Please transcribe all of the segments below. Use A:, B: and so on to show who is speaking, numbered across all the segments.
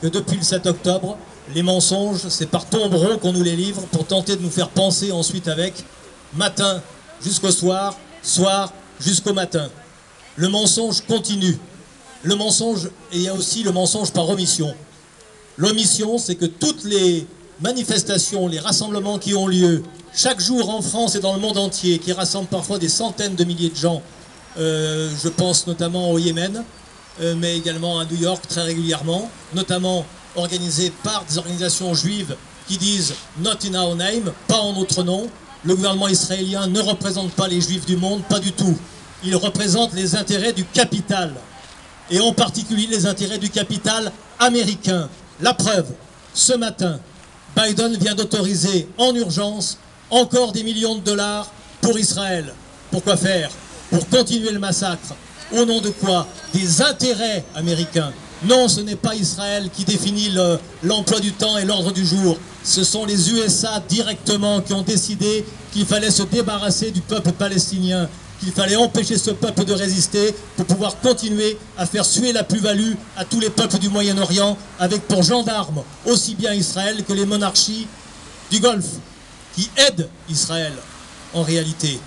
A: que depuis le 7 octobre, les mensonges, c'est par tombereaux qu'on nous les livre pour tenter de nous faire penser ensuite avec matin jusqu'au soir, soir jusqu'au matin. Le mensonge continue. Le mensonge, et il y a aussi le mensonge par omission. L'omission, c'est que toutes les manifestations, les rassemblements qui ont lieu chaque jour en France et dans le monde entier, qui rassemblent parfois des centaines de milliers de gens, je pense notamment au Yémen, mais également à New York très régulièrement, notamment organisés par des organisations juives qui disent « not in our name », pas en notre nom. Le gouvernement israélien ne représente pas les juifs du monde, pas du tout. Il représente les intérêts du capital, et en particulier les intérêts du capital américain. La preuve, ce matin, Biden vient d'autoriser en urgence encore des millions de dollars pour Israël. Pourquoi faire? Pour continuer le massacre. Au nom de quoi? Des intérêts américains. Non, ce n'est pas Israël qui définit l'emploi du temps et l'ordre du jour. Ce sont les USA directement qui ont décidé qu'il fallait se débarrasser du peuple palestinien, qu'il fallait empêcher ce peuple de résister pour pouvoir continuer à faire suer la plus-value à tous les peuples du Moyen-Orient, avec pour gendarmes aussi bien Israël que les monarchies du Golfe, qui aident Israël en réalité.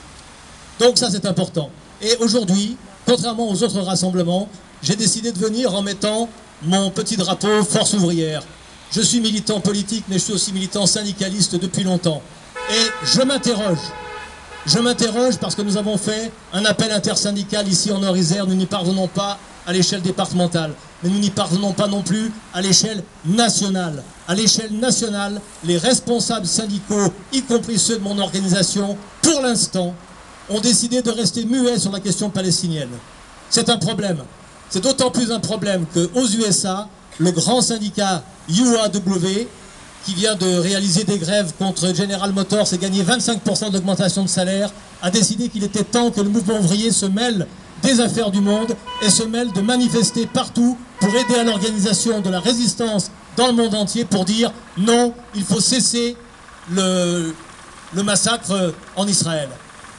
A: Donc ça c'est important. Et aujourd'hui, contrairement aux autres rassemblements, j'ai décidé de venir en mettant mon petit drapeau Force ouvrière. Je suis militant politique, mais je suis aussi militant syndicaliste depuis longtemps. Et je m'interroge parce que nous avons fait un appel intersyndical ici en Nord-Isère. Nous n'y parvenons pas à l'échelle départementale, mais nous n'y parvenons pas non plus à l'échelle nationale. À l'échelle nationale, les responsables syndicaux, y compris ceux de mon organisation, pour l'instant, ont décidé de rester muets sur la question palestinienne. C'est un problème. C'est d'autant plus un problème qu'aux USA, le grand syndicat UAW, qui vient de réaliser des grèves contre General Motors et gagner 25% d'augmentation de salaire, a décidé qu'il était temps que le mouvement ouvrier se mêle des affaires du monde et se mêle de manifester partout pour aider à l'organisation de la résistance dans le monde entier pour dire non, il faut cesser le massacre en Israël.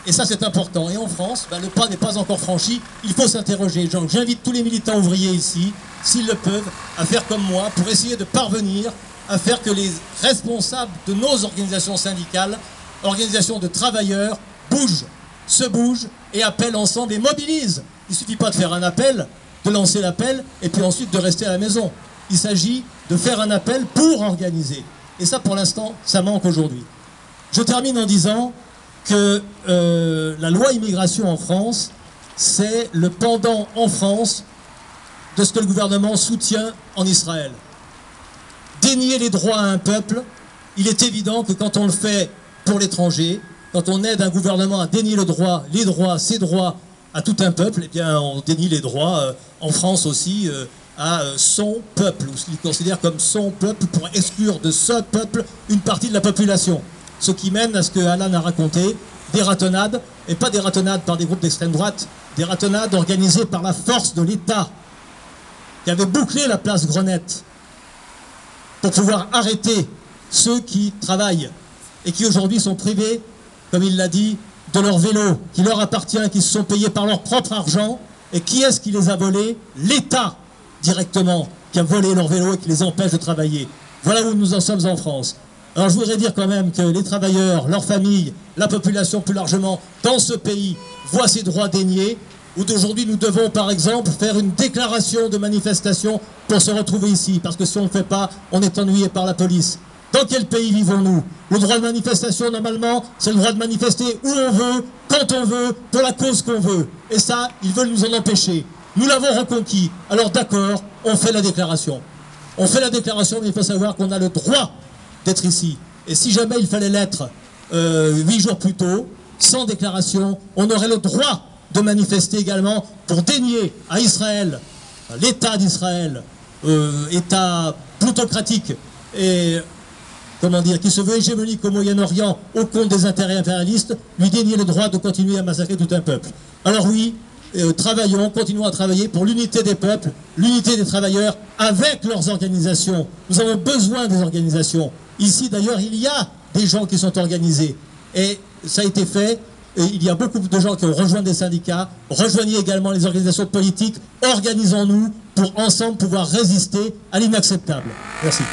A: Et ça c'est important. Et en France, le pas n'est pas encore franchi, il faut s'interroger. J'invite tous les militants ouvriers ici, s'ils le peuvent, à faire comme moi pour essayer de parvenir à faire que les responsables de nos organisations syndicales, organisations de travailleurs, se bougent et appellent ensemble et mobilisent. Il ne suffit pas de faire un appel, de lancer l'appel et puis ensuite de rester à la maison. Il s'agit de faire un appel pour organiser. Et ça, pour l'instant, ça manque aujourd'hui. Je termine en disant que la loi immigration en France, c'est le pendant en France de ce que le gouvernement soutient en Israël. Dénier les droits à un peuple, il est évident que quand on le fait pour l'étranger, quand on aide un gouvernement à dénier ses droits à tout un peuple, eh bien on dénie les droits en France aussi à son peuple, ou ce qu'il considère comme son peuple pour exclure de ce peuple une partie de la population. Ce qui mène à ce que Alan a raconté, des ratonnades, et pas des ratonnades par des groupes d'extrême droite, des ratonnades organisées par la force de l'État, qui avait bouclé la place Grenette, pour pouvoir arrêter ceux qui travaillent et qui aujourd'hui sont privés, comme il l'a dit, de leur vélo, qui leur appartient, qui se sont payés par leur propre argent. Et qui est-ce qui les a volés? L'État, directement, qui a volé leur vélo et qui les empêche de travailler. Voilà où nous en sommes en France. Alors je voudrais dire quand même que les travailleurs, leurs familles, la population plus largement, dans ce pays, voient ses droits déniés, où d'aujourd'hui nous devons par exemple faire une déclaration de manifestation pour se retrouver ici, parce que si on ne le fait pas, on est ennuyé par la police. Dans quel pays vivons-nous? Le droit de manifestation, normalement, c'est le droit de manifester où on veut, quand on veut, pour la cause qu'on veut. Et ça, ils veulent nous en empêcher. Nous l'avons reconquis. Alors d'accord, on fait la déclaration. On fait la déclaration, mais il faut savoir qu'on a le droit d'être ici. Et si jamais il fallait l'être 8 jours plus tôt, sans déclaration, on aurait le droit de manifester également pour dénier à Israël, à l'État d'Israël, État plutocratique et, comment dire, qui se veut hégémonique au Moyen-Orient au compte des intérêts impérialistes, lui dénier le droit de continuer à massacrer tout un peuple. Alors oui, travaillons, continuons à travailler pour l'unité des peuples, l'unité des travailleurs avec leurs organisations. Nous avons besoin des organisations. Ici d'ailleurs, il y a des gens qui sont organisés et ça a été fait. Et il y a beaucoup de gens qui ont rejoint des syndicats, rejoignez également les organisations politiques, organisons-nous pour ensemble pouvoir résister à l'inacceptable. Merci.